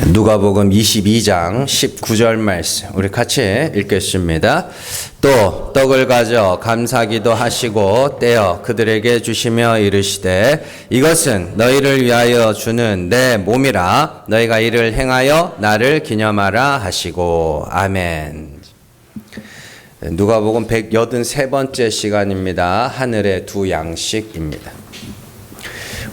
누가복음 22장 19절 말씀 우리 같이 읽겠습니다. 또 떡을 가져 감사기도 하시고 떼어 그들에게 주시며 이르시되 이것은 너희를 위하여 주는 내 몸이라 너희가 이를 행하여 나를 기념하라 하시고 아멘. 누가복음 183번째 시간입니다. 하늘의 두 양식입니다.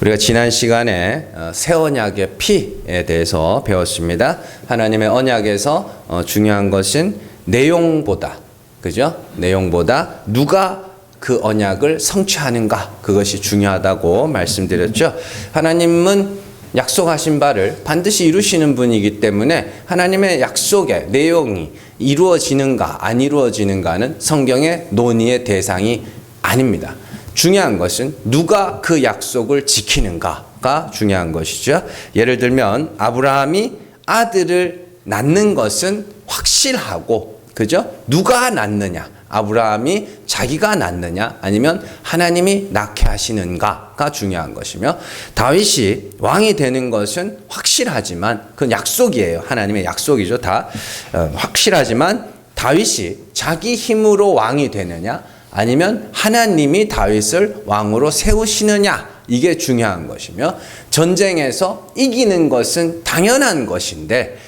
우리가 지난 시간에 새 언약의 피에 대해서 배웠습니다. 하나님의 언약에서 중요한 것은 내용보다, 그죠? 내용보다 누가 그 언약을 성취하는가, 그것이 중요하다고 말씀드렸죠. 하나님은 약속하신 바를 반드시 이루시는 분이기 때문에 하나님의 약속의 내용이 이루어지는가 안 이루어지는가는 성경의 논의의 대상이 아닙니다. 중요한 것은 누가 그 약속을 지키는가가 중요한 것이죠. 예를 들면 아브라함이 아들을 낳는 것은 확실하고, 그죠? 누가 낳느냐? 아브라함이 자기가 낳느냐? 아니면 하나님이 낳게 하시는가가 중요한 것이며, 다윗이 왕이 되는 것은 확실하지만 그건 약속이에요. 하나님의 약속이죠. 다 확실하지만 다윗이 자기 힘으로 왕이 되느냐? 아니면 하나님이 다윗을 왕으로 세우시느냐, 이게 중요한 것이며, 전쟁에서 이기는 것은 당연한 것인데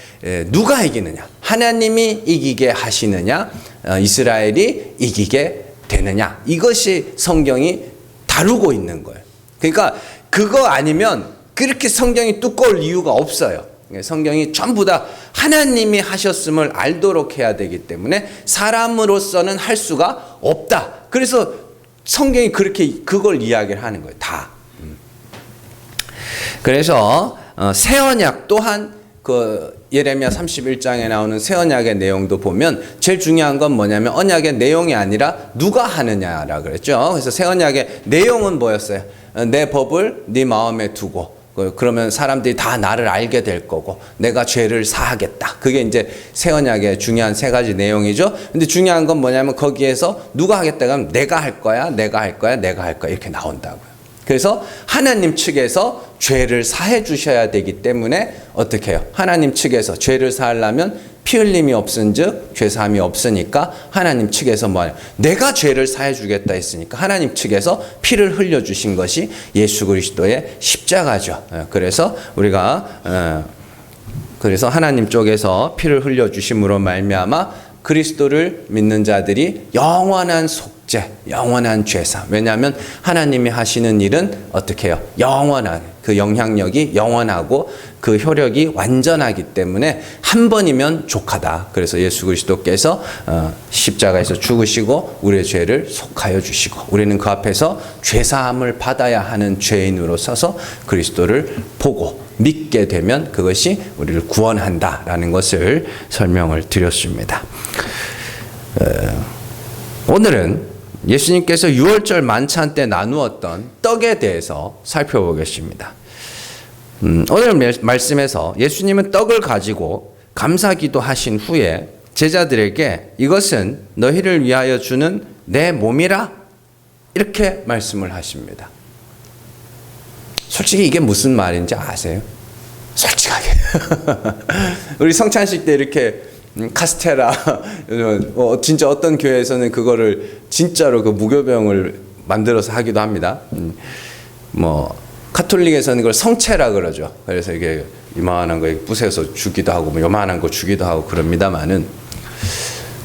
누가 이기느냐, 하나님이 이기게 하시느냐, 이스라엘이 이기게 되느냐, 이것이 성경이 다루고 있는 거예요. 그러니까 그거 아니면 그렇게 성경이 두꺼울 이유가 없어요. 성경이 전부 다 하나님이 하셨음을 알도록 해야 되기 때문에 사람으로서는 할 수가 없다. 그래서 성경이 그렇게 그걸 이야기를 하는 거예요. 다. 그래서 새 언약 또한 그 예레미야 31장에 나오는 새 언약의 내용도 보면 제일 중요한 건 뭐냐면 언약의 내용이 아니라 누가 하느냐라 그랬죠. 그래서 새 언약의 내용은 뭐였어요? 내 법을 네 마음에 두고, 그러면 사람들이 다 나를 알게 될 거고 내가 죄를 사하겠다. 그게 이제 새 언약의 중요한 세 가지 내용이죠. 근데 중요한 건 뭐냐면 거기에서 누가 하겠다 하면 내가 할 거야, 내가 할 거야, 내가 할 거야, 이렇게 나온다고요. 그래서 하나님 측에서 죄를 사해 주셔야 되기 때문에 어떻게 해요? 하나님 측에서 죄를 사하려면 피 흘림이 없은즉 죄 사함이 없으니까 하나님 측에서 뭐냐? 내가 죄를 사해 주겠다 했으니까 하나님 측에서 피를 흘려 주신 것이 예수 그리스도의 십자가죠. 그래서 우리가 그래서 하나님 쪽에서 피를 흘려 주심으로 말미암아 그리스도를 믿는 자들이 영원한 속죄, 영원한 죄사. 왜냐하면 하나님이 하시는 일은 어떻게 해요? 영원한, 그 영향력이 영원하고 그 효력이 완전하기 때문에 한 번이면 족하다. 그래서 예수 그리스도께서 십자가에서 죽으시고 우리의 죄를 속하여 주시고 우리는 그 앞에서 죄사함을 받아야 하는 죄인으로 서서 그리스도를 보고 믿게 되면 그것이 우리를 구원한다라는 것을 설명을 드렸습니다. 오늘은 예수님께서 유월절 만찬 때 나누었던 떡에 대해서 살펴보겠습니다. 오늘 말씀에서 예수님은 떡을 가지고 감사기도 하신 후에 제자들에게 이것은 너희를 위하여 주는 내 몸이라, 이렇게 말씀을 하십니다. 솔직히 이게 무슨 말인지 아세요? 솔직하게. 우리 성찬식 때 이렇게 카스테라, 진짜 어떤 교회에서는 그거를 진짜로 그 무교병을 만들어서 하기도 합니다. 카톨릭에서는 그걸 성체라 그러죠. 그래서 이게 이만한 거 부숴서 주기도 하고, 요만한 거 주기도 하고 그럽니다만은,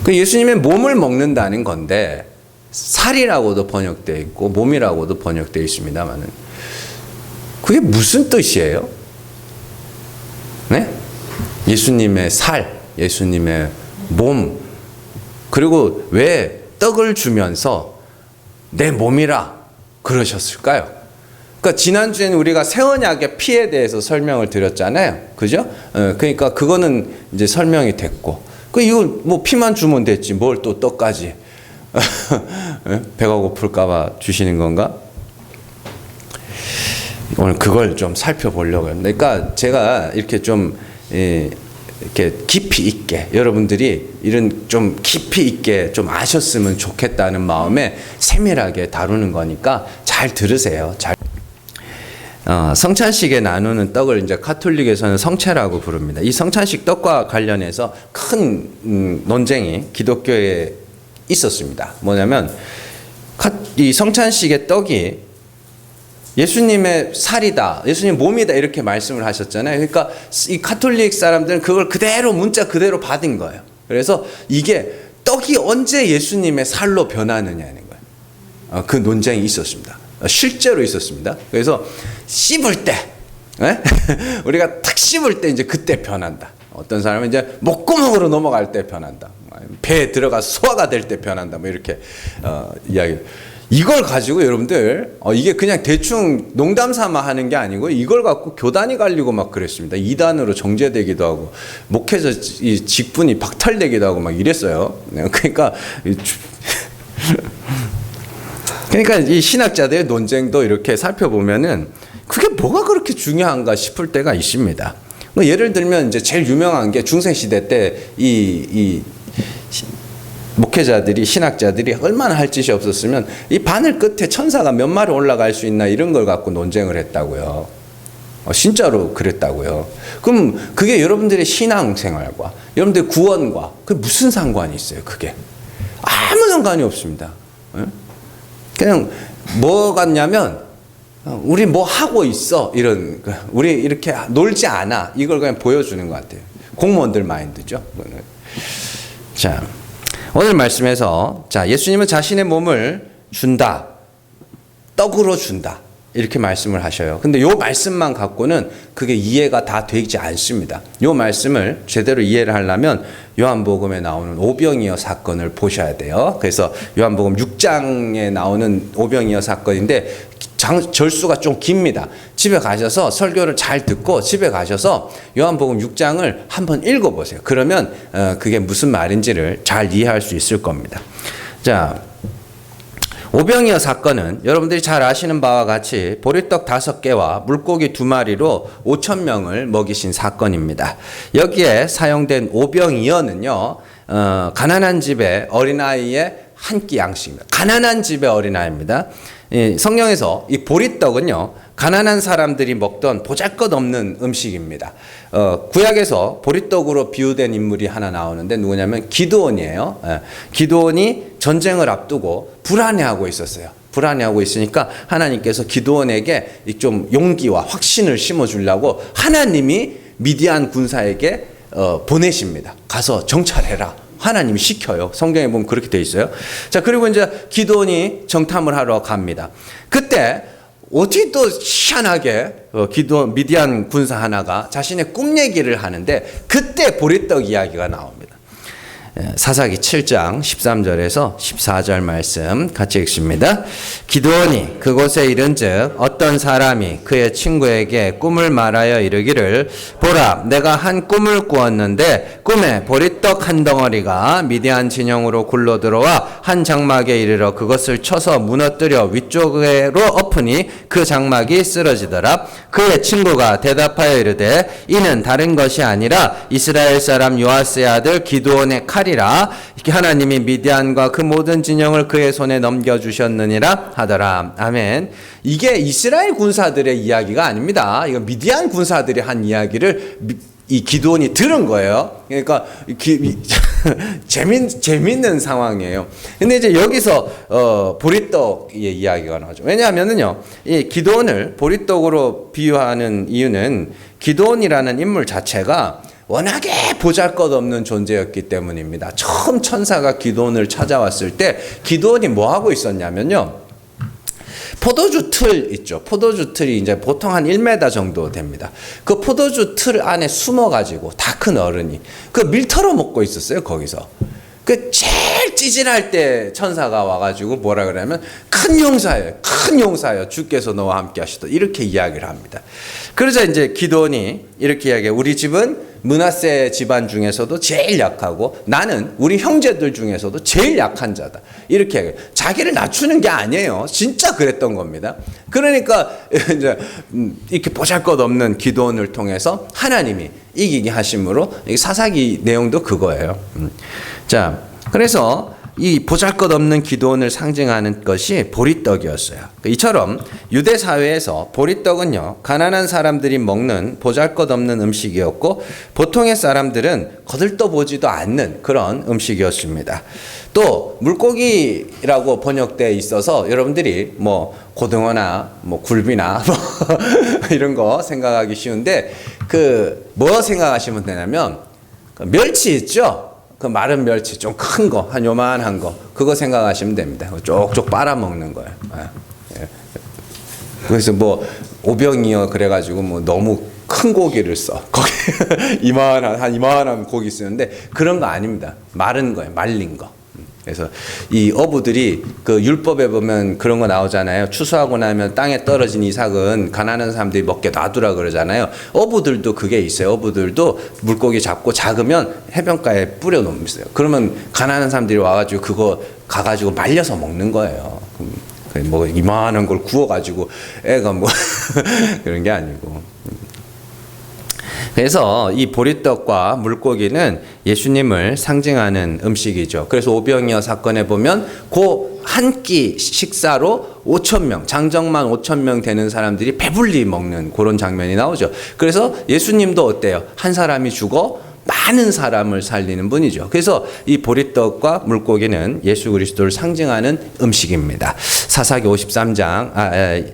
그 예수님의 몸을 먹는다는 건데, 살이라고도 번역되어 있고, 몸이라고도 번역되어 있습니다만은, 그게 무슨 뜻이에요? 네? 예수님의 살, 예수님의 몸, 그리고 왜 떡을 주면서 내 몸이라 그러셨을까요? 그러니까 지난주에는 우리가 새 언약의 피에 대해서 설명을 드렸잖아요. 그죠? 그러니까 그거는 이제 설명이 됐고, 이거 뭐 피만 주면 됐지, 뭘 또 떡까지. 배가 고플까봐 주시는 건가? 오늘 그걸 좀 살펴보려고 합니다. 그러니까 제가 이렇게 좀 이렇게 깊이 있게, 여러분들이 이런 좀 깊이 있게 좀 아셨으면 좋겠다는 마음에 세밀하게 다루는 거니까 잘 들으세요. 성찬식에 나누는 떡을 이제 가톨릭에서는 성체라고 부릅니다. 이 성찬식 떡과 관련해서 큰 논쟁이 기독교에 있었습니다. 뭐냐면 이 성찬식의 떡이 예수님의 살이다, 예수님 몸이다 이렇게 말씀을 하셨잖아요. 그러니까 이 가톨릭 사람들은 그걸 그대로 문자 그대로 받은 거예요. 그래서 이게 떡이 언제 예수님의 살로 변하느냐는 거예요. 그 논쟁이 있었습니다. 실제로 있었습니다. 그래서 씹을 때, 우리가 탁 씹을 때 이제 그때 변한다. 어떤 사람은 이제 목구멍으로 넘어갈 때 변한다. 배에 들어가 소화가 될 때 변한다. 뭐 이렇게 이야기. 이걸 가지고 여러분들 이게 그냥 대충 농담 삼아 하는 게 아니고 이걸 갖고 교단이 갈리고 막 그랬습니다. 이단으로 정죄되기도 하고 목회자 이 직분이 박탈되기도 하고 막 이랬어요. 그러니까 이 신학자들의 논쟁도 이렇게 살펴보면은 그게 뭐가 그렇게 중요한가 싶을 때가 있습니다. 뭐 예를 들면 이제 제일 유명한 게 중세시대 때 이 목회자들이 신학자들이 얼마나 할 짓이 없었으면 이 바늘 끝에 천사가 몇 마리 올라갈 수 있나 이런 걸 갖고 논쟁을 했다고요. 진짜로 그랬다고요. 그럼 그게 여러분들의 신앙생활과 여러분들의 구원과 그게 무슨 상관이 있어요? 그게 아무 상관이 없습니다. 그냥 뭐 같냐면 우리 뭐 하고 있어 이런 우리 이렇게 놀지 않아 이걸 그냥 보여주는 것 같아요. 공무원들 마인드죠. 자. 오늘 말씀에서 자 예수님은 자신의 몸을 준다. 떡으로 준다. 이렇게 말씀을 하셔요. 근데 요 말씀만 갖고는 그게 이해가 다 되지 않습니다. 요 말씀을 제대로 이해를 하려면 요한복음에 나오는 오병이어 사건을 보셔야 돼요. 그래서 요한복음 6장에 나오는 오병이어 사건인데 절수가 좀 깁니다. 집에 가셔서 설교를 잘 듣고 집에 가셔서 요한복음 6장을 한번 읽어보세요. 그러면 그게 무슨 말인지를 잘 이해할 수 있을 겁니다. 자, 오병이어 사건은 여러분들이 잘 아시는 바와 같이 보리떡 5개와 물고기 2마리로 5,000명을 먹이신 사건입니다. 여기에 사용된 오병이어는요, 가난한 집의 어린아이의 한 끼 양식입니다. 가난한 집의 어린아이입니다. 성경에서 이 보리떡은요, 가난한 사람들이 먹던 보잘것없는 음식입니다. 구약에서 보리떡으로 비유된 인물이 하나 나오는데 누구냐면 기드온이에요. 기드온이 전쟁을 앞두고 불안해하고 있었어요. 불안해하고 있으니까 하나님께서 기드온에게 좀 용기와 확신을 심어주려고 하나님이 미디안 군사에게 보내십니다. 가서 정찰해라. 하나님이 시켜요. 성경에 보면 그렇게 돼 있어요. 자, 그리고 이제 기드온이 정탐을 하러 갑니다. 그때 어디 또 희한하게 기드온 미디안 군사 하나가 자신의 꿈 얘기를 하는데 그때 보리떡 이야기가 나옵니다. 사사기 7장 13절에서 14절 말씀 같이 읽습니다. 기드온이 그곳에 이른즉 어떤 사람이 그의 친구에게 꿈을 말하여 이르기를 보라 내가 한 꿈을 꾸었는데 꿈에 보리떡 한 덩어리가 미디안 진영으로 굴러 들어와 한 장막에 이르러 그것을 쳐서 무너뜨려 위쪽으로 엎으니 그 장막이 쓰러지더라. 그의 친구가 대답하여 이르되 이는 다른 것이 아니라 이스라엘 사람 요아스의 아들 기드온의 칼이라. 하나님이 미디안과 그 모든 진영을 그의 손에 넘겨주셨느니라 하더라. 아멘. 이게 이스라엘 군사들의 이야기가 아닙니다. 이거 미디안 군사들이 한 이야기를 이 기드온이 들은 거예요. 그러니까 재밌는 상황이에요. 근데 이제 여기서 보리떡의 이야기가 나오죠. 왜냐하면은요, 이 기드온을 보리떡으로 비유하는 이유는 기드온이라는 인물 자체가 워낙에 보잘것없는 존재였기 때문입니다. 처음 천사가 기드온을 찾아왔을 때 기드온이 뭐 하고 있었냐면요. 포도주 틀 있죠. 포도주 틀이 이제 보통 한 1m 정도 됩니다. 그 포도주 틀 안에 숨어가지고 다 큰 어른이 그 밀 털어 먹고 있었어요. 거기서. 그 제일 찌질할 때 천사가 와가지고 뭐라 그러냐면 큰 용사예요. 주께서 너와 함께 하시다. 이렇게 이야기를 합니다. 그러자 이제 기드온이 이렇게 이야기해요. 우리 집은 므낫세 집안 중에서도 제일 약하고 나는 우리 형제들 중에서도 제일 약한 자다. 이렇게 얘기해요. 자기를 낮추는 게 아니에요. 진짜 그랬던 겁니다. 그러니까 이제 이렇게 보잘것없는 기드온을 통해서 하나님이 이기게 하심으로 사사기 내용도 그거예요. 자, 그래서 이 보잘것없는 기도원을 상징하는 것이 보리떡이었어요. 이처럼 유대 사회에서 보리떡은요, 가난한 사람들이 먹는 보잘것없는 음식이었고 보통의 사람들은 거들떠보지도 않는 그런 음식이었습니다. 또 물고기라고 번역되어 있어서 여러분들이 뭐 고등어나 뭐 굴비나 뭐 이런 거 생각하기 쉬운데 뭐 생각하시면 되냐면 멸치 있죠? 그 마른 멸치 좀 큰 거, 한 요만한 거, 그거 생각하시면 됩니다. 쪽쪽 빨아먹는 거예요. 예. 그래서 뭐 오병이어 그래가지고 뭐 너무 큰 고기를 써. 거기 이만한 고기 쓰는데 그런 거 아닙니다. 마른 거예요. 말린 거. 그래서 이 어부들이 그 율법에 보면 그런 거 나오잖아요. 추수하고 나면 땅에 떨어진 이삭은 가난한 사람들이 먹게 놔두라 그러잖아요. 어부들도 그게 있어요. 어부들도 물고기 잡고 작으면 해변가에 뿌려 놓으면서요. 그러면 가난한 사람들이 와가지고 그거 가가지고 말려서 먹는 거예요. 뭐 이만한 걸 구워가지고 애가 뭐 그런 게 아니고. 그래서 이 보리떡과 물고기는 예수님을 상징하는 음식이죠. 그래서 오병이어 사건에 보면 그 한 끼 식사로 5,000명, 장정만 5,000명 되는 사람들이 배불리 먹는 그런 장면이 나오죠. 그래서 예수님도 어때요? 한 사람이 죽어 많은 사람을 살리는 분이죠. 그래서 이 보리떡과 물고기는 예수 그리스도를 상징하는 음식입니다.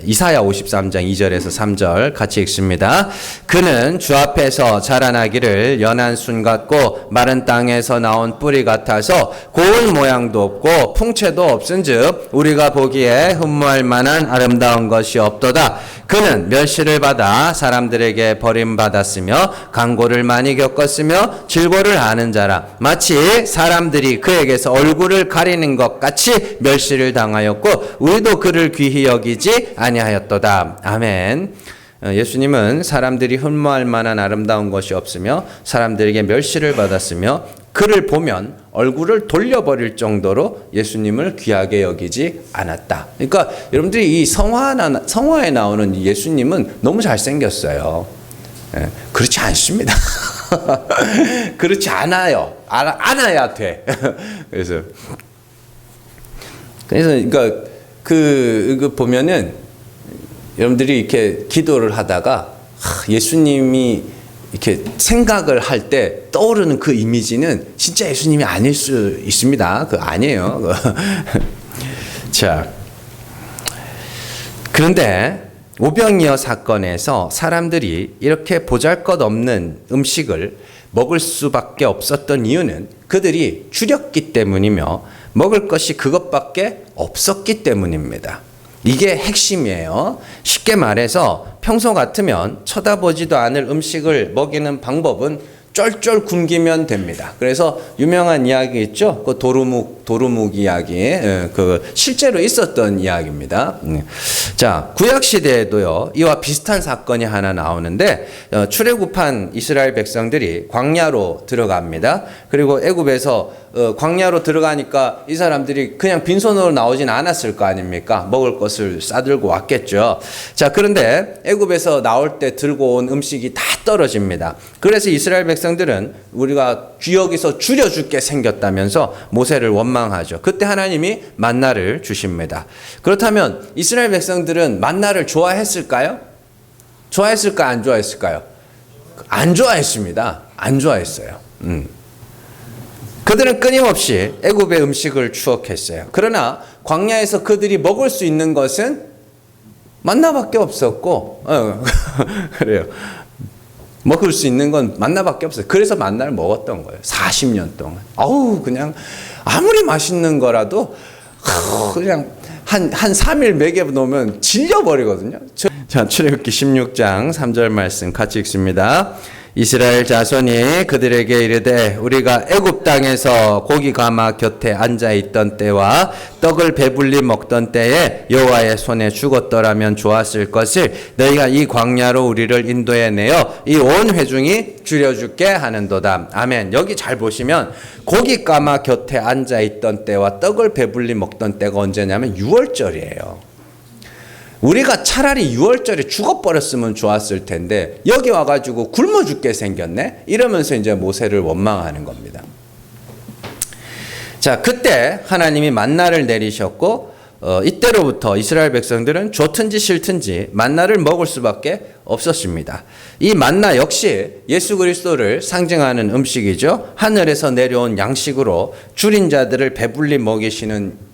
이사야 53장 2절에서 3절 같이 읽습니다. 그는 주 앞에서 자라나기를 연한 순 같고 마른 땅에서 나온 뿌리 같아서 고운 모양도 없고 풍채도 없은즉 우리가 보기에 흠모할 만한 아름다운 것이 없도다. 그는 멸시를 받아 사람들에게 버림받았으며 강고를 많이 겪었으며 질고를 아는 자라. 마치 사람들이 그에게서 얼굴을 가리는 것 같이 멸시를 당하였고 우리도 그를 귀히 여기지 아니하였도다. 아멘. 예수님은 사람들이 흠모할 만한 아름다운 것이 없으며 사람들에게 멸시를 받았으며 그를 보면 얼굴을 돌려버릴 정도로 예수님을 귀하게 여기지 않았다. 그러니까 여러분들이 이 성화에 나오는 예수님은 너무 잘생겼어요. 그렇지 않습니다. 그렇지 않아요. 안아야 돼. 그래서 그러니까 그 보면은 여러분들이 이렇게 기도를 하다가 예수님이 이렇게 생각을 할 때 떠오르는 그 이미지는 진짜 예수님이 아닐 수 있습니다. 그 아니에요. 자, 그런데 오병이어 사건에서 사람들이 이렇게 보잘것없는 음식을 먹을 수밖에 없었던 이유는 그들이 줄였기 때문이며 먹을 것이 그것밖에 없었기 때문입니다. 이게 핵심이에요. 쉽게 말해서 평소 같으면 쳐다보지도 않을 음식을 먹이는 방법은 쫄쫄 굶기면 됩니다. 그래서 유명한 이야기 있죠. 그 도루묵 이야기. 그 실제로 있었던 이야기입니다. 자, 구약 시대에도요. 이와 비슷한 사건이 하나 나오는데 출애굽한 이스라엘 백성들이 광야로 들어갑니다. 그리고 애굽에서 광야로 들어가니까 이 사람들이 그냥 빈손으로 나오진 않았을 거 아닙니까? 먹을 것을 싸들고 왔겠죠. 자, 그런데 애굽에서 나올 때 들고 온 음식이 다 떨어집니다. 그래서 이스라엘 백성들은 우리가 여기서 줄여 죽게 생겼다면서 모세를 원망하죠. 그때 하나님이 만나를 주십니다. 그렇다면 이스라엘 백성들은 만나를 좋아했을까요? 좋아했을까? 안 좋아했을까요? 안 좋아했습니다. 안 좋아했어요. 그들은 끊임없이 애굽의 음식을 추억했어요. 그러나 광야에서 그들이 먹을 수 있는 것은 만나밖에 없었고, 그래요. 먹을 수 있는 건 만나밖에 없어요. 그래서 만나를 먹었던 거예요. 40년 동안. 그냥 아무리 맛있는 거라도 그냥 한 3일 먹여 놓으면 질려버리거든요. 자, 출애굽기 16장 3절 말씀 같이 읽습니다. 이스라엘 자손이 그들에게 이르되 우리가 애굽 땅에서 고기 가마 곁에 앉아 있던 때와 떡을 배불리 먹던 때에 여호와의 손에 죽었더라면 좋았을 것을 너희가 이 광야로 우리를 인도해 내어 이 온 회중이 줄여줄게 하는도다. 아멘. 여기 잘 보시면 고기 가마 곁에 앉아 있던 때와 떡을 배불리 먹던 때가 언제냐면 6월절이에요. 우리가 차라리 6월절에 죽어버렸으면 좋았을 텐데 여기 와가지고 굶어 죽게 생겼네? 이러면서 이제 모세를 원망하는 겁니다. 자, 그때 하나님이 만나를 내리셨고 이때로부터 이스라엘 백성들은 좋든지 싫든지 만나를 먹을 수밖에 없었습니다. 이 만나 역시 예수 그리스도를 상징하는 음식이죠. 하늘에서 내려온 양식으로 줄인 자들을 배불리 먹이시는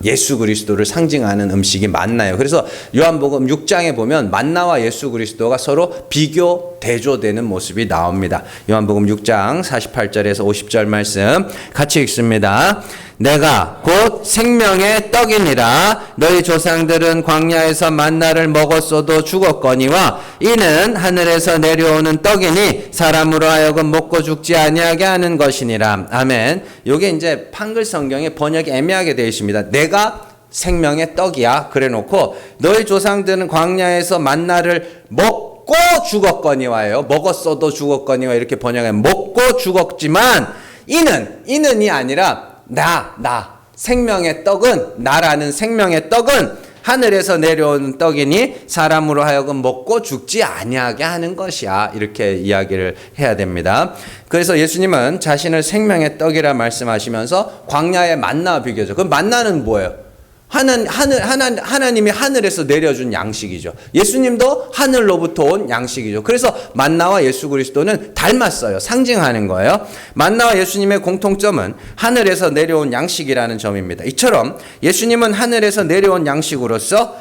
예수 그리스도를 상징하는 음식이 만나요. 그래서 요한복음 6장에 보면 만나와 예수 그리스도가 서로 비교, 대조되는 모습이 나옵니다. 요한복음 6장 48절에서 50절 말씀 같이 읽습니다. 내가 곧 생명의 떡이니라. 너희 조상들은 광야에서 만나를 먹었어도 죽었거니와 이는 하늘에서 내려오는 떡이니 사람으로 하여금 먹고 죽지 아니하게 하는 것이니라. 아멘. 요게 이제 한글 성경에 번역이 애매하게 되어 있습니다. 내가 생명의 떡이야. 그래 놓고 너희 조상들은 광야에서 만나를 먹고 죽었거니와예요. 먹었어도 죽었거니와 이렇게 번역해. 먹고 죽었지만 이는이 아니라 나 생명의 떡은 나라는 생명의 떡은 하늘에서 내려온 떡이니 사람으로 하여금 먹고 죽지 아니하게 하는 것이야. 이렇게 이야기를 해야 됩니다. 그래서 예수님은 자신을 생명의 떡이라 말씀하시면서 광야의 만나와 비교죠. 그럼 만나는 뭐예요? 하나님이 하늘에서 내려준 양식이죠. 예수님도 하늘로부터 온 양식이죠. 그래서 만나와 예수 그리스도는 닮았어요. 상징하는 거예요. 만나와 예수님의 공통점은 하늘에서 내려온 양식이라는 점입니다. 이처럼 예수님은 하늘에서 내려온 양식으로서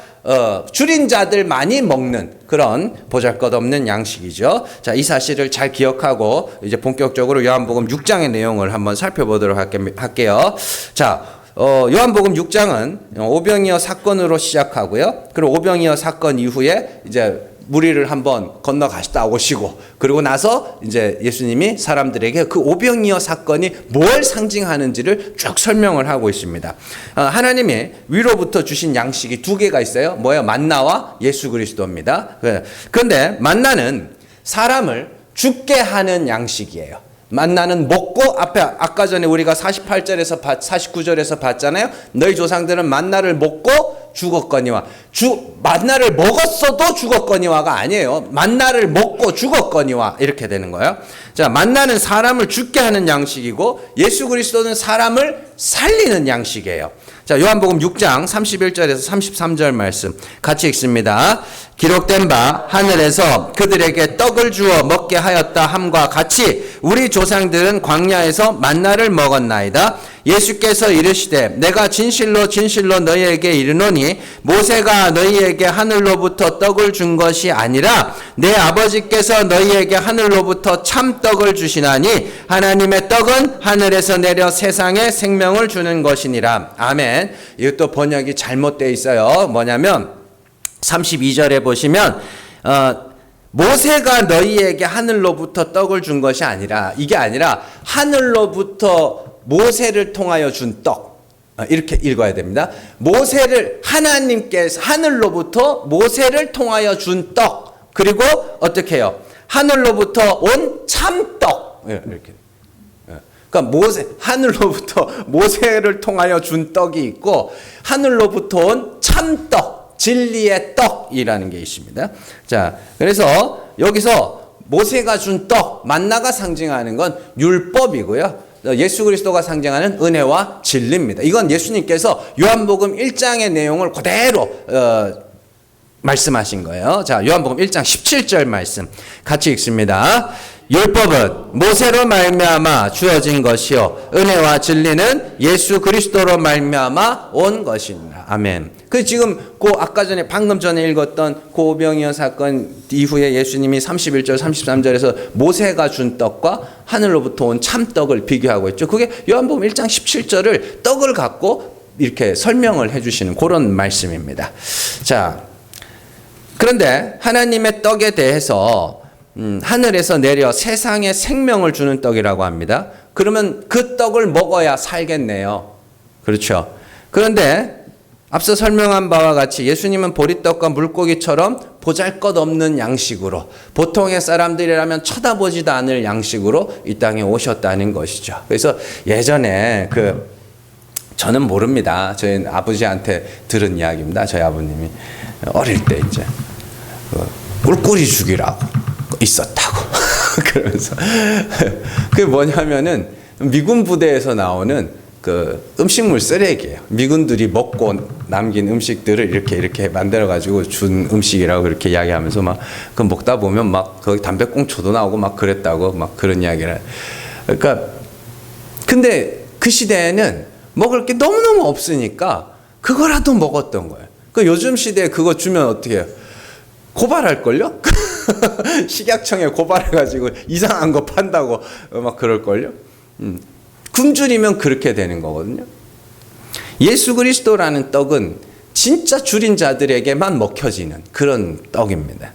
줄인 자들만이 먹는 그런 보잘것없는 양식이죠. 자, 이 사실을 잘 기억하고 이제 본격적으로 요한복음 6장의 내용을 한번 살펴보도록 할게요. 자, 요한복음 6장은 오병이어 사건으로 시작하고요. 그리고 오병이어 사건 이후에 이제 무리를 한번 건너가시다 오시고 그리고 나서 이제 예수님이 사람들에게 그 오병이어 사건이 뭘 상징하는지를 쭉 설명을 하고 있습니다. 하나님이 위로부터 주신 양식이 두 개가 있어요. 뭐예요? 만나와 예수 그리스도입니다. 그런데 만나는 사람을 죽게 하는 양식이에요. 만나는 먹고 아까 전에 우리가 48절에서 49절에서 봤잖아요. 너희 조상들은 만나를 먹고 죽었거니와 만나를 먹었어도 죽었거니와가 아니에요. 만나를 먹고 죽었거니와 이렇게 되는 거예요. 자, 만나는 사람을 죽게 하는 양식이고 예수 그리스도는 사람을 살리는 양식이에요. 자, 요한복음 6장 31절에서 33절 말씀 같이 읽습니다. 기록된 바 하늘에서 그들에게 떡을 주어 먹게 하였다 함과 같이 우리 조상들은 광야에서 만나를 먹었나이다. 예수께서 이르시되 내가 진실로 진실로 너희에게 이르노니 모세가 너희에게 하늘로부터 떡을 준 것이 아니라 내 아버지께서 너희에게 하늘로부터 참떡을 주시나니 하나님의 떡은 하늘에서 내려 세상에 생명을 주는 것이니라. 아멘. 이것도 번역이 잘못되어 있어요. 뭐냐면 32절에 보시면 모세가 너희에게 하늘로부터 떡을 준 것이 아니라 이게 아니라 하늘로부터 모세를 통하여 준 떡. 이렇게 읽어야 됩니다. 하나님께서 하늘로부터 모세를 통하여 준 떡. 그리고 어떻게 해요? 하늘로부터 온 참떡. 이렇게. 그러니까 하늘로부터 모세를 통하여 준 떡이 있고 하늘로부터 온 참떡, 진리의 떡이라는 게 있습니다. 자, 그래서 여기서 모세가 준 떡, 만나가 상징하는 건 율법이고요. 예수 그리스도가 상징하는 은혜와 진리입니다. 이건 예수님께서 요한복음 1장의 내용을 그대로 말씀하신 거예요. 자, 요한복음 1장 17절 말씀 같이 읽습니다. 율법은 모세로 말미암아 주어진 것이요 은혜와 진리는 예수 그리스도로 말미암아 온 것입니다. 아멘. 그 지금 아까 전에 방금 전에 읽었던 오병이어 사건 이후에 예수님이 31절 33절에서 모세가 준 떡과 하늘로부터 온 참떡을 비교하고 있죠. 그게 요한복음 1장 17절을 떡을 갖고 이렇게 설명을 해주시는 그런 말씀입니다. 자, 그런데 하나님의 떡에 대해서 하늘에서 내려 세상에 생명을 주는 떡이라고 합니다. 그러면 그 떡을 먹어야 살겠네요. 그렇죠. 그런데 앞서 설명한 바와 같이 예수님은 보리떡과 물고기처럼 보잘것없는 양식으로 보통의 사람들이라면 쳐다보지도 않을 양식으로 이 땅에 오셨다는 것이죠. 그래서 예전에 저는 모릅니다. 저희 아버지한테 들은 이야기입니다. 저희 아버님이 어릴 때 이제 꿀꿀이 죽이라고 있었다고 그러면서 그게 뭐냐면은 미군 부대에서 나오는 그 음식물 쓰레기예요. 미군들이 먹고 남긴 음식들을 이렇게 만들어 가지고 준 음식이라고 그렇게 이야기하면서 막 그 먹다 보면 막 거기 담배꽁초도 나오고 막 그랬다고 막 그런 이야기를. 그러니까 근데 그 시대에는 먹을 게 너무너무 없으니까 그거라도 먹었던 거예요. 그 요즘 시대에 그거 주면 어떻게 해요? 고발할걸요? 식약청에 고발해가지고 이상한 거 판다고 막 그럴걸요? 굶주리면 그렇게 되는 거거든요. 예수 그리스도라는 떡은 진짜 줄인 자들에게만 먹혀지는 그런 떡입니다.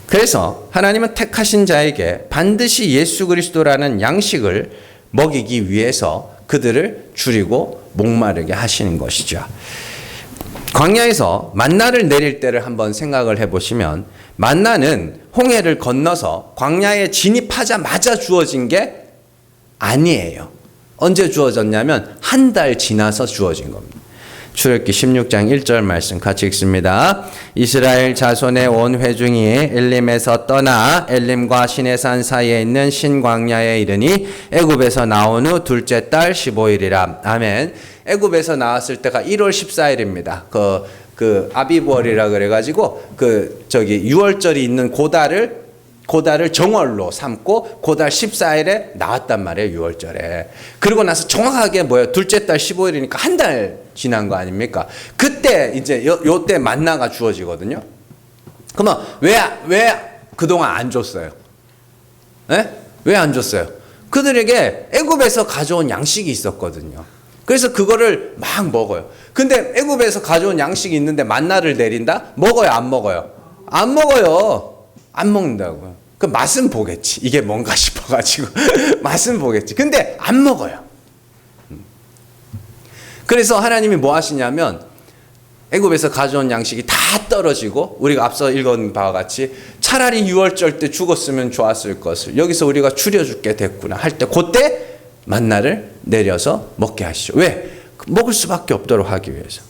그래서 하나님은 택하신 자에게 반드시 예수 그리스도라는 양식을 먹이기 위해서 그들을 줄이고 목마르게 하시는 것이죠. 광야에서 만나를 내릴 때를 한번 생각을 해보시면 만나는 홍해를 건너서 광야에 진입하자마자 주어진 게 아니에요. 언제 주어졌냐면 한 달 지나서 주어진 겁니다. 출애굽기 16장 1절 말씀 같이 읽습니다. 이스라엘 자손의 온 회중이 엘림에서 떠나 엘림과 시내산 사이에 있는 신광야에 이르니 애굽에서 나온 후 둘째 달 15일이라. 아멘. 애굽에서 나왔을 때가 1월 14일입니다. 그 아비브월이라 그래가지고 저기 6월절이 있는 고달을 정월로 삼고 고달 14일에 나왔단 말이에요. 6월절에. 그리고 나서 정확하게 둘째 달 15일이니까 한 달 지난 거 아닙니까? 그때 이제 요때 만나가 주어지거든요. 그러면 왜 그동안 안 줬어요? 예? 왜 안 줬어요? 그들에게 애굽에서 가져온 양식이 있었거든요. 그래서 그거를 막 먹어요. 근데 애굽에서 가져온 양식이 있는데 만나를 내린다? 먹어요, 안 먹어요? 안 먹어요. 안 먹는다고요. 그 맛은 보겠지. 이게 뭔가 싶어가지고 맛은 보겠지. 근데 안 먹어요. 그래서 하나님이 뭐 하시냐면 애굽에서 가져온 양식이 다 떨어지고 우리가 앞서 읽은 바와 같이 차라리 6월절 때 죽었으면 좋았을 것을 여기서 우리가 줄여줄게 됐구나 할 때 그때 만나를 내려서 먹게 하시죠. 왜? 먹을 수밖에 없도록 하기 위해서.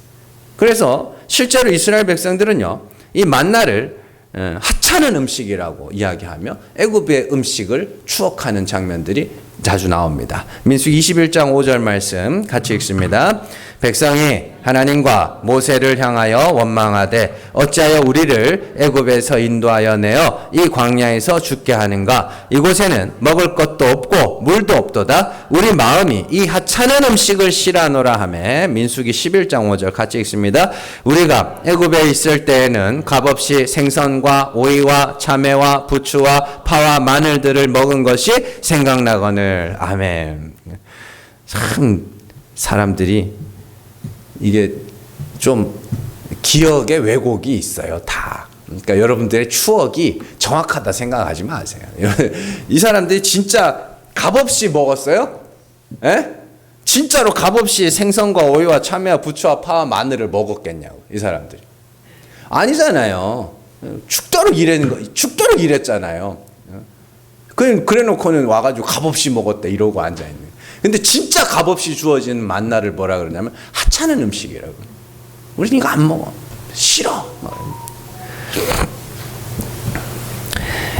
그래서 실제로 이스라엘 백성들은요, 이 만나를 하찮은 음식이라고 이야기하며 애굽의 음식을 추억하는 장면들이 자주 나옵니다. 민수기 21장 5절 말씀 같이 읽습니다. 백성이 하나님과 모세를 향하여 원망하되 어찌하여 우리를 애굽에서 인도하여 내어 이 광야에서 죽게 하는가? 이곳에는 먹을 것도 없고 물도 없도다. 우리 마음이 이 하찮은 음식을 싫어하노라 하매. 민수기 11장 5절 같이 읽습니다. 우리가 애굽에 있을 때에는 값없이 생선과 오이와 참외와 부추와 파와 마늘들을 먹은 것이 생각나거늘. 아멘. 참 사람들이 이게 좀 기억의 왜곡이 있어요. 다. 그러니까 여러분들의 추억이 정확하다 생각하지 마세요. 이 사람들이 진짜 값없이 먹었어요? 에? 진짜로 값없이 생선과 오이와 참외와 부추와 파와 마늘을 먹었겠냐고 이 사람들이. 아니잖아요. 죽도록 일했잖아요. 그래놓고는 와가지고 값없이 먹었대 이러고 앉아있는. 근데 진짜 값없이 주어진 만나를 뭐라 그러냐면 하찮은 음식이라고. 우리는 이거 안 먹어. 싫어.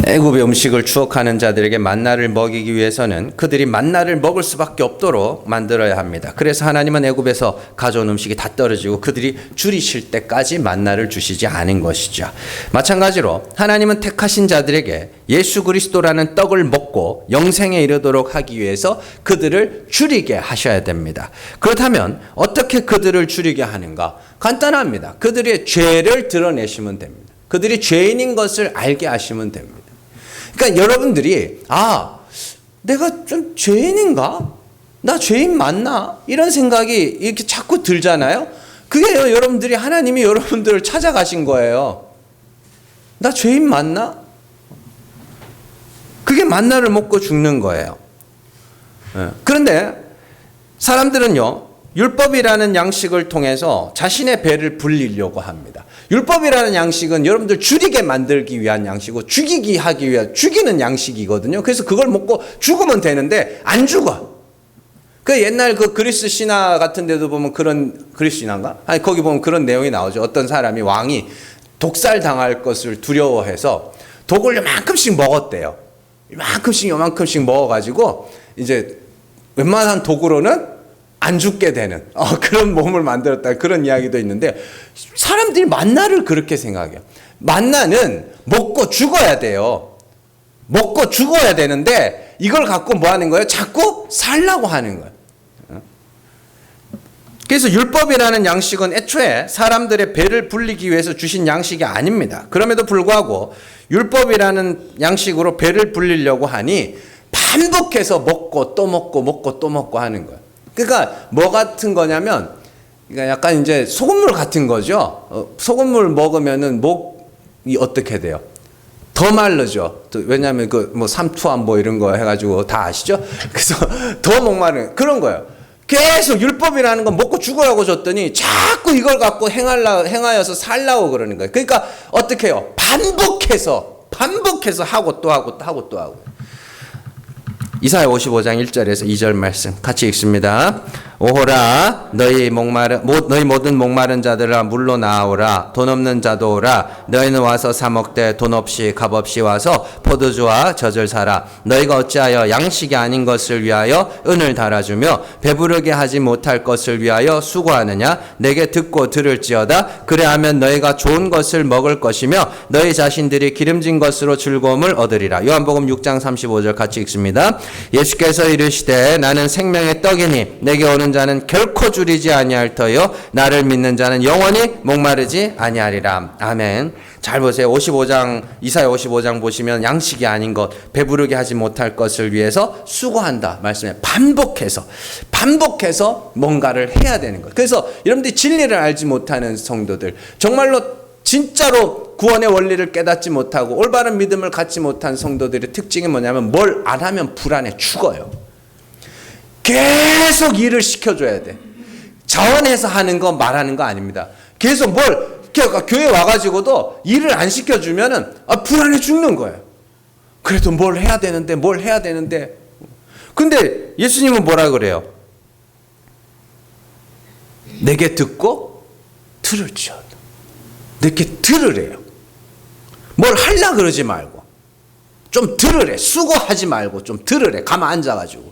애굽의 음식을 추억하는 자들에게 만나를 먹이기 위해서는 그들이 만나를 먹을 수밖에 없도록 만들어야 합니다. 그래서 하나님은 애굽에서 가져온 음식이 다 떨어지고 그들이 줄이실 때까지 만나를 주시지 않은 것이죠. 마찬가지로 하나님은 택하신 자들에게 예수 그리스도라는 떡을 먹고 영생에 이르도록 하기 위해서 그들을 줄이게 하셔야 됩니다. 그렇다면 어떻게 그들을 줄이게 하는가? 간단합니다. 그들의 죄를 드러내시면 됩니다. 그들이 죄인인 것을 알게 하시면 됩니다. 그러니까 여러분들이 내가 좀 죄인인가? 나 죄인 맞나? 이런 생각이 이렇게 자꾸 들잖아요. 그게 여러분들이 하나님이 여러분들을 찾아가신 거예요. 나 죄인 맞나? 그게 만나를 먹고 죽는 거예요. 그런데 사람들은요, 율법이라는 양식을 통해서 자신의 배를 불리려고 합니다. 율법이라는 양식은 여러분들 줄이게 만들기 위한 양식이고 죽이기 하기 위한 죽이는 양식이거든요. 그래서 그걸 먹고 죽으면 되는데 안 죽어. 그 옛날 그 그리스 신화 같은 데도 보면 그런 그리스 신화인가? 아니 거기 보면 그런 내용이 나오죠. 어떤 사람이 왕이 독살 당할 것을 두려워해서 독을 요만큼씩 먹었대요. 요만큼씩 먹어가지고 이제 웬만한 독으로는 안 죽게 되는 그런 몸을 만들었다, 그런 이야기도 있는데, 사람들이 만나를 그렇게 생각해요. 만나는 먹고 죽어야 돼요. 먹고 죽어야 되는데 이걸 갖고 뭐 하는 거예요? 자꾸 살라고 하는 거예요. 그래서 율법이라는 양식은 애초에 사람들의 배를 불리기 위해서 주신 양식이 아닙니다. 그럼에도 불구하고 율법이라는 양식으로 배를 불리려고 하니 반복해서 먹고 또 먹고 먹고 또 먹고 하는 거예요. 그러니까 뭐 같은 거냐면, 그러니까 약간 이제 소금물 같은 거죠. 소금물 먹으면은 목이 어떻게 돼요? 더 마르죠. 왜냐하면 그 뭐 삼투암 뭐 이런 거 해가지고 다 아시죠? 그래서 더 목마른 그런 거예요. 계속 율법이라는 건 먹고 죽으라고 줬더니 자꾸 이걸 갖고 행하여서 살라고 그러는 거예요. 그러니까 어떻게 해요? 반복해서 하고 또 하고 또 하고 또 하고. 이사야 55장 1절에서 2절 말씀 같이 읽습니다. 오호라 너희 모든 목마른 자들아 물로 나오라. 돈 없는 자도 오라. 너희는 와서 사 먹되 돈 없이 값 없이 와서 포도주와 젖을 사라. 너희가 어찌하여 양식이 아닌 것을 위하여 은을 달아주며 배부르게 하지 못할 것을 위하여 수고하느냐. 내게 듣고 들을지어다. 그래하면 너희가 좋은 것을 먹을 것이며 너희 자신들이 기름진 것으로 즐거움을 얻으리라. 요한복음 6장 35절 같이 읽습니다. 예수께서 이르시되 나는 생명의 떡이니 내게 오는 자는 결코 줄이지 아니할 터요 나를 믿는 자는 영원히 목마르지 아니하리라. 아멘. 잘 보세요. 이사야 55장 보시면 양식이 아닌 것, 배부르게 하지 못할 것을 위해서 수고한다 말씀에 반복해서 뭔가를 해야 되는 것. 그래서 여러분들이 진리를 알지 못하는 성도들, 정말로 진짜로 구원의 원리를 깨닫지 못하고 올바른 믿음을 갖지 못한 성도들의 특징이 뭐냐면, 뭘 안 하면 불안해 죽어요. 계속 일을 시켜줘야 돼. 자원해서 하는 거 말하는 거 아닙니다. 계속 교회 와가지고도 일을 안 시켜주면은 불안해 죽는 거예요. 그래도 뭘 해야 되는데. 근데 예수님은 뭐라 그래요? 내게 듣고 들을지어다. 내게 들으래요. 뭘 하려 그러지 말고 좀 들으래. 수고하지 말고 좀 들으래. 가만 앉아가지고.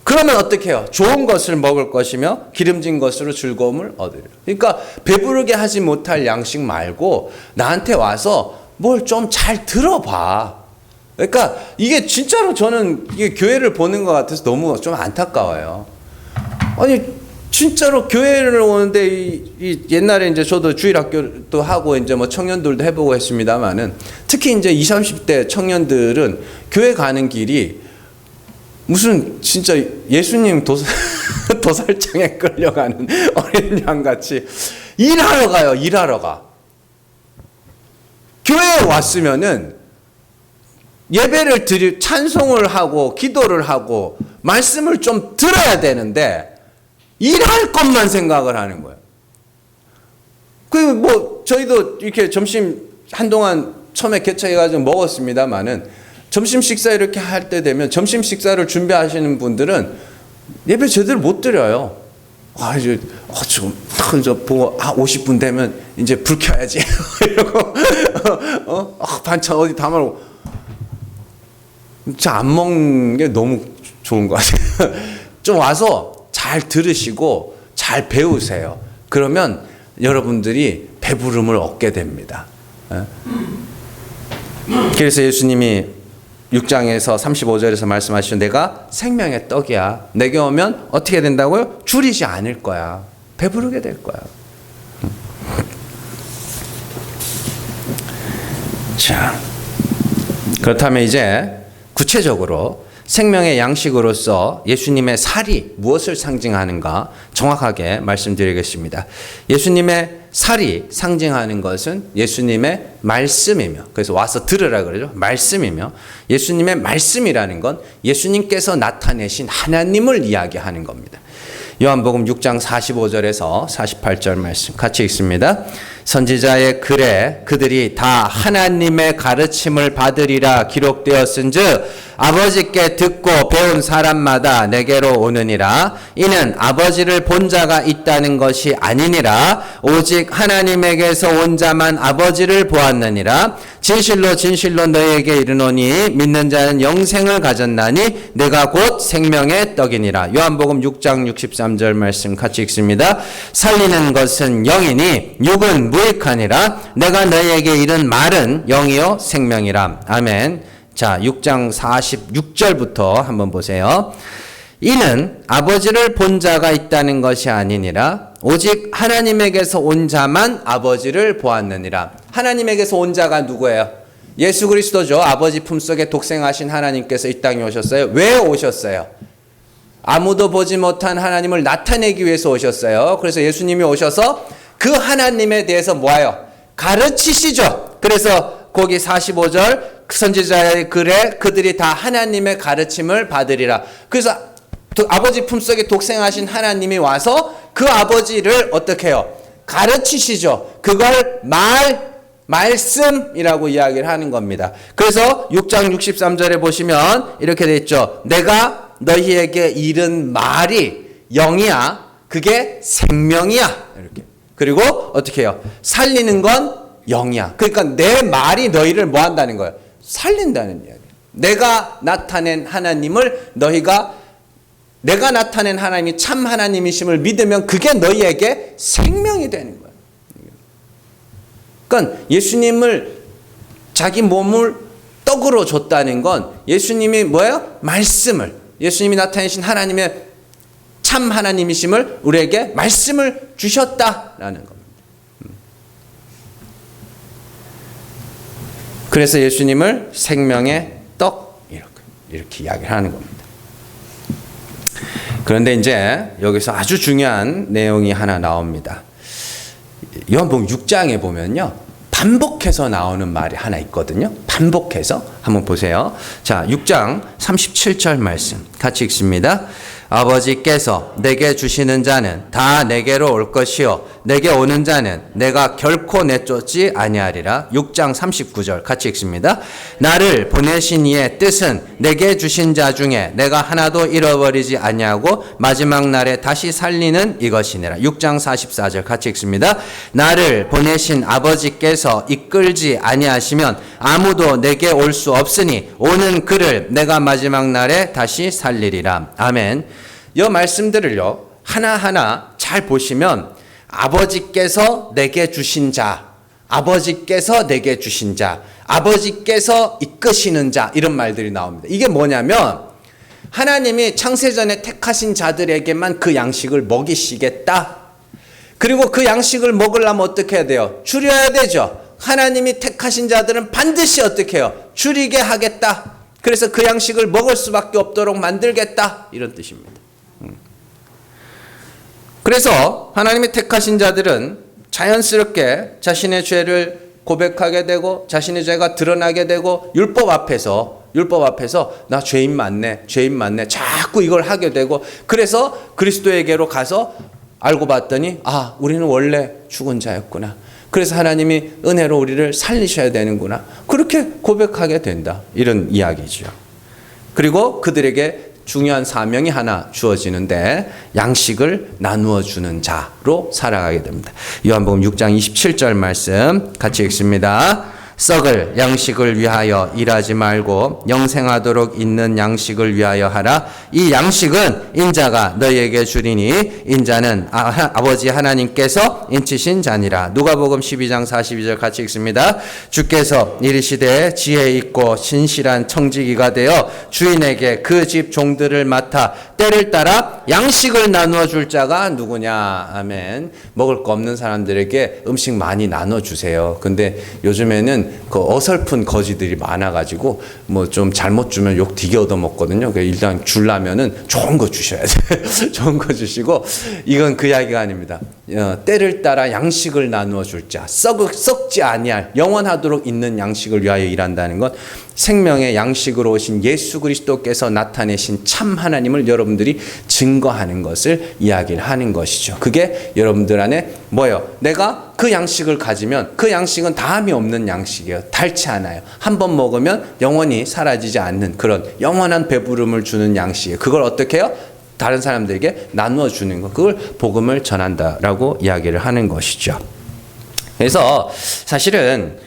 그러면 어떻게 해요? 좋은 것을 먹을 것이며 기름진 것으로 즐거움을 얻으리라. 그러니까 배부르게 하지 못할 양식 말고 나한테 와서 뭘 좀 잘 들어봐. 그러니까 이게 진짜로 저는 이게 교회를 보는 것 같아서 너무 좀 안타까워요. 아니 진짜로 교회를 오는데 이 옛날에 이제 저도 주일학교도 하고 이제 뭐 청년들도 해보고 했습니다만은, 특히 이제 20, 30대 청년들은 교회 가는 길이 무슨 진짜 예수님 도살장에 끌려가는 어린 양같이 일하러 가요. 일하러 가. 교회에 왔으면은 예배를 찬송을 하고 기도를 하고 말씀을 좀 들어야 되는데 일할 것만 생각을 하는 거예요. 저희도 이렇게 점심 한동안 처음에 개척해가지고 먹었습니다만은, 점심 식사 이렇게 할 때 되면 점심 식사를 준비하시는 분들은 예배 제대로 못 드려요. 지금 저 보고 50분 되면 이제 불 켜야지 이러고 반찬 어디 담아놓고 진짜 안 먹는 게 너무 좋은 것 같아요. 좀 와서 잘 들으시고 잘 배우세요. 그러면 여러분들이 배부름을 얻게 됩니다. 그래서 예수님이 6장에서 35절에서 말씀하시죠. 내가 생명의 떡이야. 내게 오면 어떻게 된다고요? 줄이지 않을 거야. 배부르게 될 거야. 자, 그렇다면 이제 구체적으로 생명의 양식으로서 예수님의 살이 무엇을 상징하는가 정확하게 말씀드리겠습니다. 예수님의 살이 상징하는 것은 예수님의 말씀이며, 그래서 와서 들으라 그러죠. 말씀이며, 예수님의 말씀이라는 건 예수님께서 나타내신 하나님을 이야기하는 겁니다. 요한복음 6장 45절에서 48절 말씀 같이 읽습니다. 선지자의 글에 그들이 다 하나님의 가르침을 받으리라 기록되었은즉 아버지께 듣고 배운 사람마다 내게로 오느니라. 이는 아버지를 본 자가 있다는 것이 아니니라. 오직 하나님에게서 온 자만 아버지를 보았느니라. 보았느니라. 진실로 진실로 너희에게 이르노니 믿는 자는 영생을 가졌나니 내가 곧 생명의 떡이니라. 요한복음 6장 63절 말씀 같이 읽습니다. 살리는 것은 영이니 육은 무익하니라. 내가 너희에게 이른 말은 영이요 생명이라. 아멘. 자, 6장 46절부터 한번 보세요. 이는 아버지를 본 자가 있다는 것이 아니니라. 오직 하나님에게서 온 자만 아버지를 보았느니라. 하나님에게서 온 자가 누구예요? 예수 그리스도죠. 아버지 품속에 독생하신 하나님께서 이 땅에 오셨어요. 왜 오셨어요? 아무도 보지 못한 하나님을 나타내기 위해서 오셨어요. 그래서 예수님이 오셔서 그 하나님에 대해서 뭐예요? 가르치시죠. 그래서 거기 45절 선지자의 글에 그들이 다 하나님의 가르침을 받으리라. 그래서 아버지 품속에 독생하신 하나님이 와서 그 아버지를 어떻게 해요? 가르치시죠. 그걸 말씀이라고 이야기를 하는 겁니다. 그래서 6장 63절에 보시면 이렇게 돼 있죠. 내가 너희에게 이른 말이 영이야. 그게 생명이야. 이렇게. 그리고 어떻게 해요? 살리는 건 영이야. 그러니까 내 말이 너희를 뭐 한다는 거예요? 살린다는 이야기예요. 내가 나타낸 하나님을 내가 나타낸 하나님이 참 하나님이심을 믿으면 그게 너희에게 생명이 되는 거예요. 그러니까 예수님을 자기 몸을 떡으로 줬다는 건 예수님이 뭐예요? 말씀을, 예수님이 나타내신 하나님의 참 하나님이심을 우리에게 말씀을 주셨다라는 겁니다. 그래서 예수님을 생명의 떡 이렇게 이야기를 하는 겁니다. 그런데 이제 여기서 아주 중요한 내용이 하나 나옵니다. 요한복음 6장에 보면요. 반복해서 나오는 말이 하나 있거든요. 반복해서 한번 보세요. 자, 6장 37절 말씀 같이 읽습니다. 아버지께서 내게 주시는 자는 다 내게로 올 것이요 내게 오는 자는 내가 결코 내쫓지 아니하리라. 6장 39절 같이 읽습니다. 나를 보내신 이의 뜻은 내게 주신 자 중에 내가 하나도 잃어버리지 아니하고 마지막 날에 다시 살리는 이것이니라. 6장 44절 같이 읽습니다. 나를 보내신 아버지께서 이끌지 아니하시면 아무도 내게 올 수 없으니 오는 그를 내가 마지막 날에 다시 살리리라. 아멘. 이 말씀들을요 하나하나 잘 보시면 아버지께서 내게 주신 자, 아버지께서 내게 주신 자, 아버지께서 이끄시는 자, 이런 말들이 나옵니다. 이게 뭐냐면 하나님이 창세전에 택하신 자들에게만 그 양식을 먹이시겠다. 그리고 그 양식을 먹으려면 어떻게 해야 돼요? 줄여야 되죠. 하나님이 택하신 자들은 반드시 어떻게 해요? 줄이게 하겠다. 그래서 그 양식을 먹을 수밖에 없도록 만들겠다. 이런 뜻입니다. 그래서 하나님이 택하신 자들은 자연스럽게 자신의 죄를 고백하게 되고 자신의 죄가 드러나게 되고 율법 앞에서 나 죄인 많네 자꾸 이걸 하게 되고 그래서 그리스도에게로 가서 알고 봤더니 우리는 원래 죽은 자였구나. 그래서 하나님이 은혜로 우리를 살리셔야 되는구나. 그렇게 고백하게 된다. 이런 이야기죠. 그리고 그들에게 중요한 사명이 하나 주어지는데 양식을 나누어 주는 자로 살아가게 됩니다. 요한복음 6장 27절 말씀 같이 읽습니다. 썩을 양식을 위하여 일하지 말고 영생하도록 있는 양식을 위하여 하라. 이 양식은 인자가 너희에게 주리니 인자는 아버지 하나님께서 인치신 자니라. 누가복음 12장 42절 같이 읽습니다. 주께서 이르시되 지혜 있고 신실한 청지기가 되어 주인에게 그 집 종들을 맡아 때를 따라 양식을 나누어 줄 자가 누구냐. 아멘. 먹을 거 없는 사람들에게 음식 많이 나눠 주세요. 근데 요즘에는 그 어설픈 거지들이 많아가지고 뭐 좀 잘못 주면 욕 되게 얻어먹거든요. 일단 주려면은 좋은 거 주셔야 돼. 좋은 거 주시고 이건 그 이야기가 아닙니다. 때를 따라 양식을 나누어 줄 자, 썩지 아니할 영원하도록 있는 양식을 위하여 일한다는 것, 생명의 양식으로 오신 예수 그리스도께서 나타내신 참 하나님을 여러분들이 증거하는 것을 이야기를 하는 것이죠. 그게 여러분들 안에 뭐예요? 내가 그 양식을 가지면 그 양식은 다함이 없는 양식이에요. 닳지 않아요. 한번 먹으면 영원히 사라지지 않는 그런 영원한 배부름을 주는 양식이에요. 그걸 어떻게 해요? 다른 사람들에게 나누어 주는 것, 그걸 복음을 전한다라고 이야기를 하는 것이죠. 그래서 사실은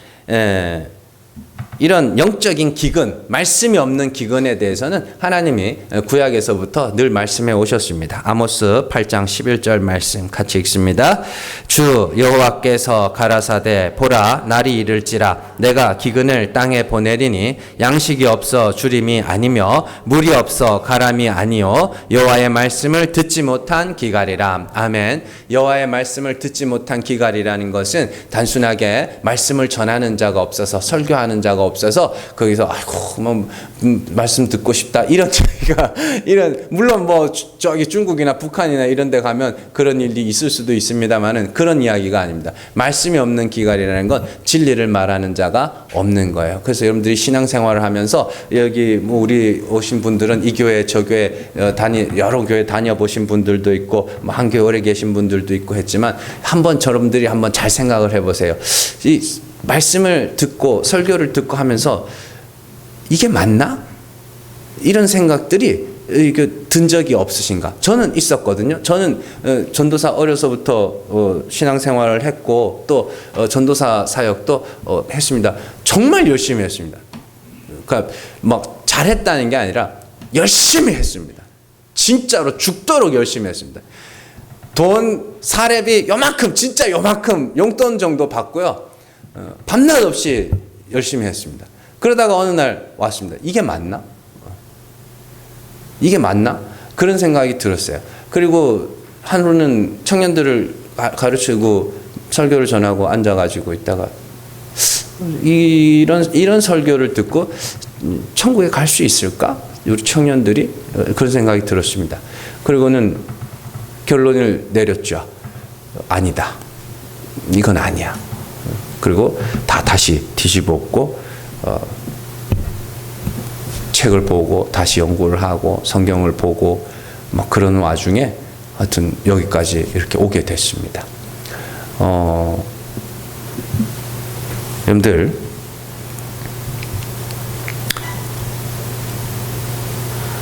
이런 영적인 기근, 말씀이 없는 기근에 대해서는 하나님이 구약에서부터 늘 말씀해 오셨습니다. 아모스 8장 11절 말씀 같이 읽습니다. 주 여호와께서 가라사대 보라 날이 이를지라 내가 기근을 땅에 보내리니 양식이 없어 주림이 아니며 물이 없어 가람이 아니요 여호와의 말씀을 듣지 못한 기갈이라. 아멘. 여호와의 말씀을 듣지 못한 기갈이라는 것은 단순하게 말씀을 전하는 자가 없어서 설교하는 자가 없어서 거기서 아이고 뭐 말씀 듣고 싶다 이런 물론 뭐 저기 중국이나 북한이나 이런 데 가면 그런 일이 있을 수도 있습니다만은 그런 이야기가 아닙니다. 말씀이 없는 기갈이라는 건 진리를 말하는 자가 없는 거예요. 그래서 여러분들이 신앙생활을 하면서 여기 뭐 우리 오신 분들은 이 교회 저 교회 여러 교회 다녀보신 분들도 있고 뭐 한 교회 오래 계신 분들도 있고 했지만 한번 여러분들이 한번 잘 생각을 해보세요. 이 말씀을 듣고 설교를 듣고 하면서 이게 맞나? 이런 생각들이 든 적이 없으신가? 저는 있었거든요. 저는 전도사 어려서부터 신앙생활을 했고 또 전도사 사역도 했습니다. 정말 열심히 했습니다. 그러니까 막 잘했다는 게 아니라 열심히 했습니다. 진짜로 죽도록 열심히 했습니다. 돈 사례비 요만큼 진짜 요만큼 용돈 정도 받고요. 밤낮 없이 열심히 했습니다. 그러다가 어느 날 왔습니다. 이게 맞나? 이게 맞나? 그런 생각이 들었어요. 그리고 하루는 청년들을 가르치고 설교를 전하고 앉아가지고 있다가 이런 설교를 듣고 천국에 갈 수 있을까? 우리 청년들이 그런 생각이 들었습니다. 그리고는 결론을 내렸죠. 아니다. 이건 아니야. 그리고 다시 뒤집었고 책을 보고 다시 연구를 하고 성경을 보고 막 그런 와중에 하여튼 여기까지 이렇게 오게 됐습니다. 여러분들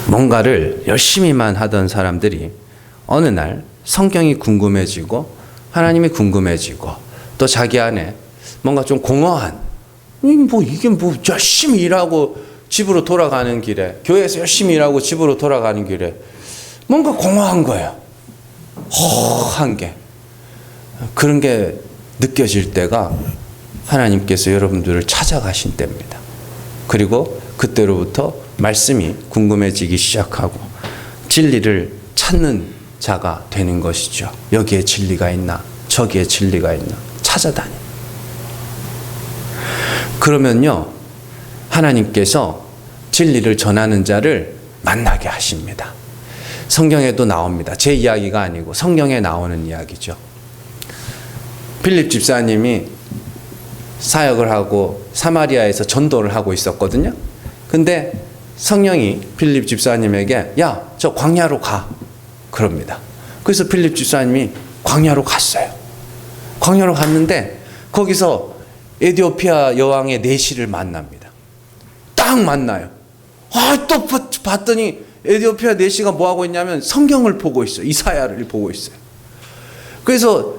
뭔가를 열심히만 하던 사람들이 어느 날 성경이 궁금해지고 하나님이 궁금해지고 또 자기 안에 뭔가 좀 공허한 이게 뭐 열심히 일하고 집으로 돌아가는 길에 교회에서 열심히 일하고 집으로 돌아가는 길에 뭔가 공허한 거예요. 허한 게 그런 게 느껴질 때가 하나님께서 여러분들을 찾아가신 때입니다. 그리고 그때로부터 말씀이 궁금해지기 시작하고 진리를 찾는 자가 되는 것이죠. 여기에 진리가 있나 저기에 진리가 있나 찾아다니. 그러면요 하나님께서 진리를 전하는 자를 만나게 하십니다. 성경에도 나옵니다. 제 이야기가 아니고 성경에 나오는 이야기죠. 필립 집사님이 사역을 하고 사마리아에서 전도를 하고 있었거든요. 근데 성령이 필립 집사님에게 야, 저 광야로 가. 그럽니다. 그래서 필립 집사님이 광야로 갔어요. 광야로 갔는데 거기서 에티오피아 여왕의 내시를 만납니다. 딱 만나요. 또 봤더니 에티오피아 내시가 뭐 하고 있냐면 성경을 보고 있어요. 이사야를 보고 있어요. 그래서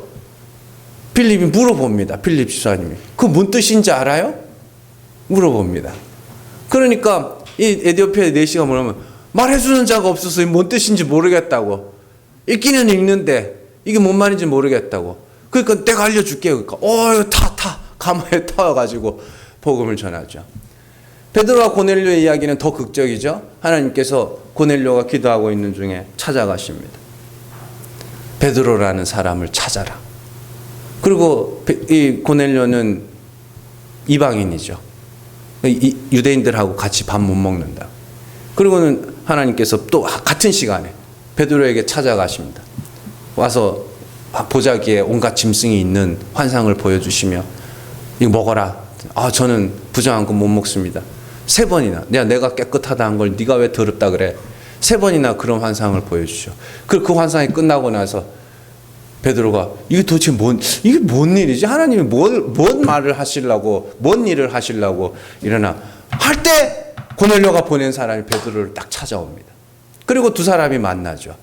필립이 물어봅니다. 필립 집사님이. 그 뭔 뜻인지 알아요? 물어봅니다. 그러니까 이 에티오피아 내시가 뭐냐면 말해주는 자가 없어서 뭔 뜻인지 모르겠다고. 읽기는 읽는데 이게 뭔 말인지 모르겠다고. 그러니까 내가 알려줄게. 그러니까 이거 타. 가마에 타가지고 복음을 전하죠. 베드로와 고넬료의 이야기는 더 극적이죠. 하나님께서 고넬료가 기도하고 있는 중에 찾아가십니다. 베드로라는 사람을 찾아라. 그리고 이 고넬료는 이방인이죠. 유대인들하고 같이 밥 못 먹는다. 그리고는 하나님께서 또 같은 시간에 베드로에게 찾아가십니다. 와서 보자기에 온갖 짐승이 있는 환상을 보여주시며 이거 먹어라. 저는 부정한 거 못 먹습니다. 3번이나 내가 깨끗하다 한 걸 네가 왜 더럽다 그래. 3번이나 그런 환상을 보여주죠. 그 환상이 끝나고 나서 베드로가 이게 도대체 이게 뭔 일이지? 하나님이 뭔 말을 하시려고 뭔 일을 하시려고 이러나 할 때 고넬료가 보낸 사람이 베드로를 딱 찾아옵니다. 그리고 두 사람이 만나죠.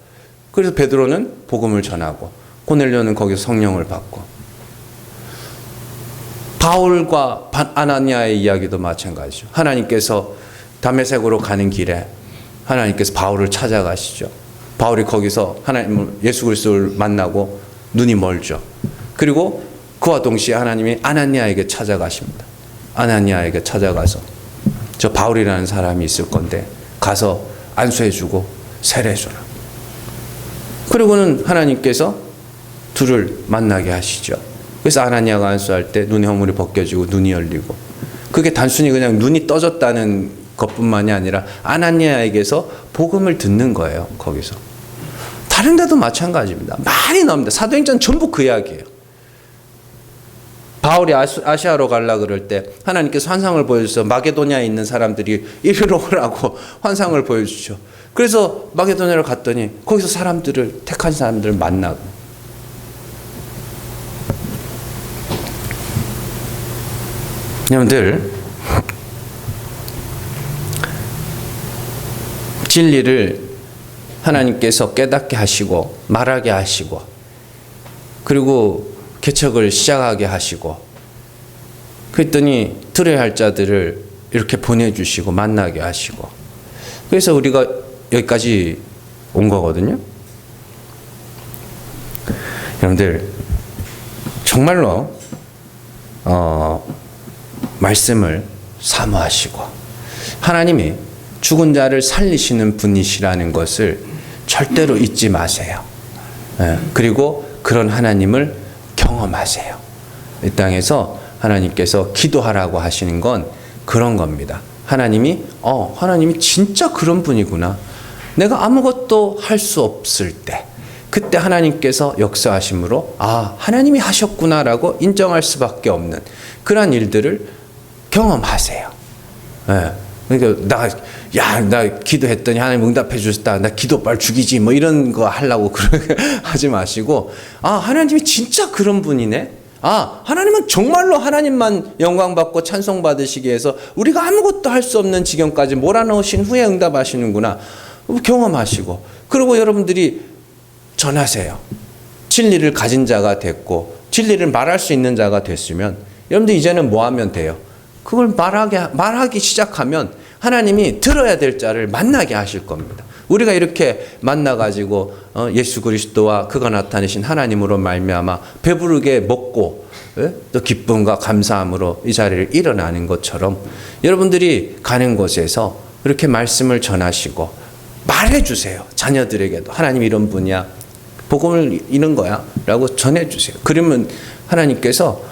그래서 베드로는 복음을 전하고 고넬료는 거기서 성령을 받고 바울과 아나니아의 이야기도 마찬가지죠. 하나님께서 다메섹으로 가는 길에 하나님께서 바울을 찾아가시죠. 바울이 거기서 하나님 예수 그리스도를 만나고 눈이 멀죠. 그리고 그와 동시에 하나님이 아나니아에게 찾아가십니다. 아나니아에게 찾아가서 저 바울이라는 사람이 있을 건데 가서 안수해주고 세례해줘라. 그리고는 하나님께서 둘을 만나게 하시죠. 그래서 아나니아가 안수할 때 눈의 허물이 벗겨지고 눈이 열리고, 그게 단순히 그냥 눈이 떠졌다는 것뿐만이 아니라 아나니아에게서 복음을 듣는 거예요. 거기서 다른 데도 마찬가지입니다. 많이 나옵니다. 사도행전 전부 그 이야기예요. 바울이 아시아로 가려고 그럴 때 하나님께서 환상을 보여주셔서 마게도냐에 있는 사람들이 이리로 오라고 환상을 보여주죠. 그래서 마게도냐를 갔더니 거기서 사람들을, 택한 사람들을 만나고, 여러분들 진리를 하나님께서 깨닫게 하시고 말하게 하시고, 그리고 개척을 시작하게 하시고, 그랬더니 들어야 할 자들을 이렇게 보내주시고 만나게 하시고, 그래서 우리가 여기까지 온 거거든요. 여러분들 정말로 말씀을 사모하시고 하나님이 죽은 자를 살리시는 분이시라는 것을 절대로 잊지 마세요. 그리고 그런 하나님을 경험하세요. 이 땅에서 하나님께서 기도하라고 하시는 건 그런 겁니다. 하나님이 진짜 그런 분이구나. 내가 아무것도 할 수 없을 때 그때 하나님께서 역사하심으로 하나님이 하셨구나라고 인정할 수밖에 없는 그런 일들을 경험하세요. 그러니까 나 기도했더니 하나님 응답해 주셨다. 나 기도 빨리 죽이지. 뭐 이런 거 하려고 하지 마시고, 하나님이 진짜 그런 분이네. 하나님은 정말로 하나님만 영광 받고 찬송 받으시기 위해서 우리가 아무것도 할 수 없는 지경까지 몰아넣으신 후에 응답하시는구나. 경험하시고, 그리고 여러분들이 전하세요. 진리를 가진 자가 됐고 진리를 말할 수 있는 자가 됐으면 여러분들 이제는 뭐 하면 돼요? 그걸 말하기 시작하면 하나님이 들어야 될 자를 만나게 하실 겁니다. 우리가 이렇게 만나가지고 예수 그리스도와 그가 나타내신 하나님으로 말미암아 배부르게 먹고 또 기쁨과 감사함으로 이 자리를 일어나는 것처럼 여러분들이 가는 곳에서 이렇게 말씀을 전하시고 말해주세요. 자녀들에게도 하나님 이런 분이야. 복음을 이런 거야 라고 전해주세요. 그러면 하나님께서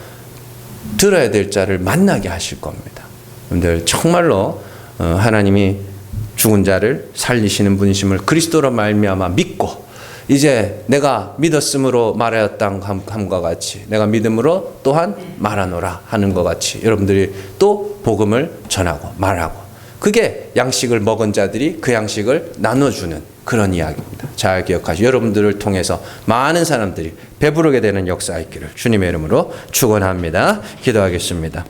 들어야 될 자를 만나게 하실 겁니다. 여러분들 정말로 하나님이 죽은 자를 살리시는 분이심을 그리스도로 말미암아 믿고 이제 내가 믿었으므로 말하였다 함과 같이 내가 믿음으로 또한 말하노라 하는 것 같이 여러분들이 또 복음을 전하고 말하고, 그게 양식을 먹은 자들이 그 양식을 나눠주는 그런 이야기입니다. 잘 기억하시고 여러분들을 통해서 많은 사람들이 배부르게 되는 역사 있기를 주님의 이름으로 축원합니다. 기도하겠습니다.